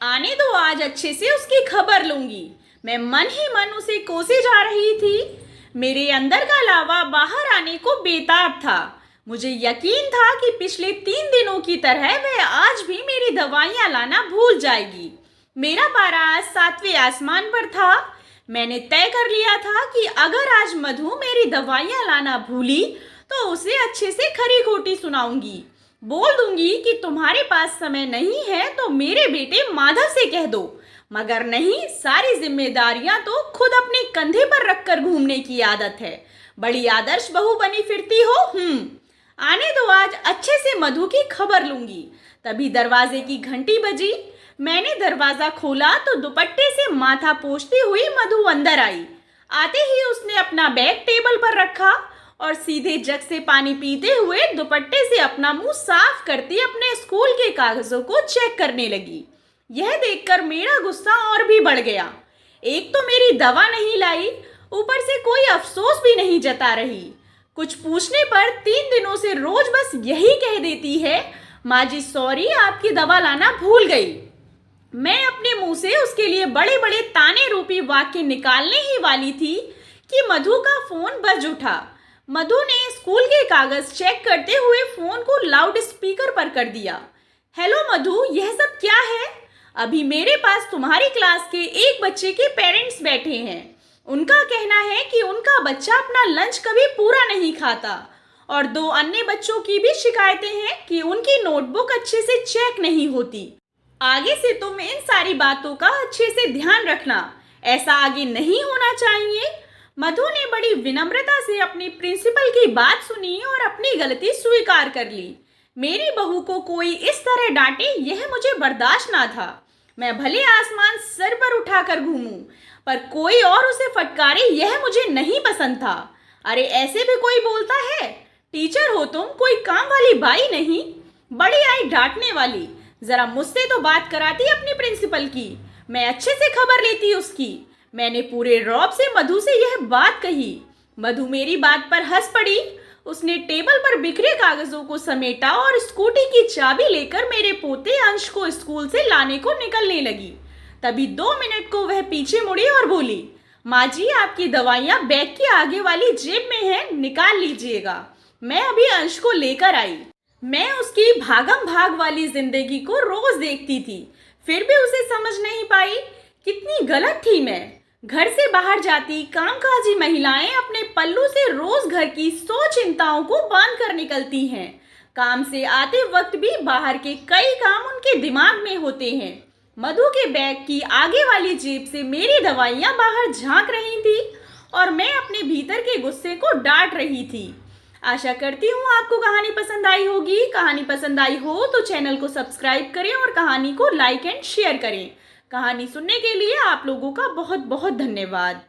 आने दो, आज अच्छे से उसकी खबर लूंगी। मैं मन ही मन उसे कोसे जा रही थी। मेरे अंदर का लावा बाहर आने को बेताब था। मुझे यकीन था कि पिछले 3 दिनों की तरह वह आज भी मेरी दवाइयाँ लाना भूल जाएगी। मेरा पारा आज 7वें आसमान पर था। मैंने तय कर लिया था कि अगर आज मधु मेरी दवाइयाँ लाना भूली तो उसे अच्छे से खरी खोटी सुनाऊंगी। बोल दूंगी कि तुम्हारे पास समय नहीं है तो मेरे बेटे माधव से कह दो, मगर नहीं, सारी जिम्मेदारियां तो खुद अपने कंधे पर रखकर घूमने की आदत है। बड़ी आदर्श बहू बनी फिरती हो। आने दो, आज अच्छे से मधु की खबर लूंगी। तभी दरवाजे की घंटी बजी। मैंने दरवाजा खोला तो दुपट्टे से माथा पोंछती हुई मधु अंदर आई। आते ही उसने अपना बैग टेबल पर रखा और सीधे जग से पानी पीते हुए दुपट्टे से अपना मुंह साफ करती अपने स्कूल के कागजों को चेक करने लगी। यह देखकर मेरा गुस्सा और भी बढ़ गया। एक तो मेरी दवा नहीं लाई, ऊपर से कोई अफसोस भी नहीं जता रही। कुछ पूछने पर 3 दिनों से रोज बस यही कह देती है, माँ जी सॉरी, आपकी दवा लाना भूल गई। मैं अपने मुंह से उसके लिए बड़े बड़े ताने रूपी वाक्य निकालने ही वाली थी कि मधु का फोन बज उठा। मधु ने स्कूल के कागज चेक करते हुए फोन को लाउड स्पीकर पर कर दिया। हेलो मधु, यह सब क्या है? अभी मेरे पास तुम्हारी क्लास के एक बच्चे के पेरेंट्स बैठे हैं। उनका कहना है कि उनका बच्चा अपना लंच कभी पूरा नहीं खाता और 2 अन्य बच्चों की भी शिकायतें हैं कि उनकी नोटबुक अच्छे से चेक नहीं होती। आगे से तुम इन सारी बातों का अच्छे से ध्यान रखना, ऐसा आगे नहीं होना चाहिए। मधु ने बड़ी विनम्रता से अपनी प्रिंसिपल की बात सुनी और अपनी गलती स्वीकार कर ली। मेरी बहू को कोई इस तरह डांटे, यह मुझे बर्दाश्त ना था। मैं भले आसमान सर पर उठाकर घूमूं, पर कोई और उसे फटकारे यह मुझे नहीं पसंद था। अरे ऐसे भी कोई बोलता है? टीचर हो तुम, कोई काम वाली बाई नहीं। बड़ी आई डांटने वाली। जरा मुझसे तो बात कराती अपनी प्रिंसिपल की, मैं अच्छे से खबर लेती उसकी। मैंने पूरे रौब से मधु से यह बात कही। मधु मेरी बात पर हंस पड़ी। उसने टेबल पर बिखरे कागजों को समेटा और स्कूटी की चाबी लेकर मेरे पोते अंश को स्कूल से लाने को निकलने लगी। तभी 2 मिनट को वह पीछे मुड़ी और बोली, माँ जी आपकी दवाइयाँ बैग की आगे वाली जेब में है, निकाल लीजिएगा। मैं अभी अंश को लेकर आई। मैं उसकी भागम भाग वाली जिंदगी को रोज देखती थी, फिर भी उसे समझ नहीं पाई। कितनी गलत थी मैं। घर से बाहर जाती कामकाजी महिलाएं अपने पल्लू से रोज घर की 100 चिंताओं को बांध कर निकलती हैं। काम से आते वक्त भी बाहर के कई काम उनके दिमाग में होते हैं। मधु के बैग की आगे वाली जेब से मेरी दवाइयां बाहर झांक रही थी और मैं अपने भीतर के गुस्से को डांट रही थी। आशा करती हूँ आपको कहानी पसंद आई होगी। कहानी पसंद आई हो तो चैनल को सब्सक्राइब करें और कहानी को लाइक एंड शेयर करें। कहानी सुनने के लिए आप लोगों का बहुत बहुत धन्यवाद।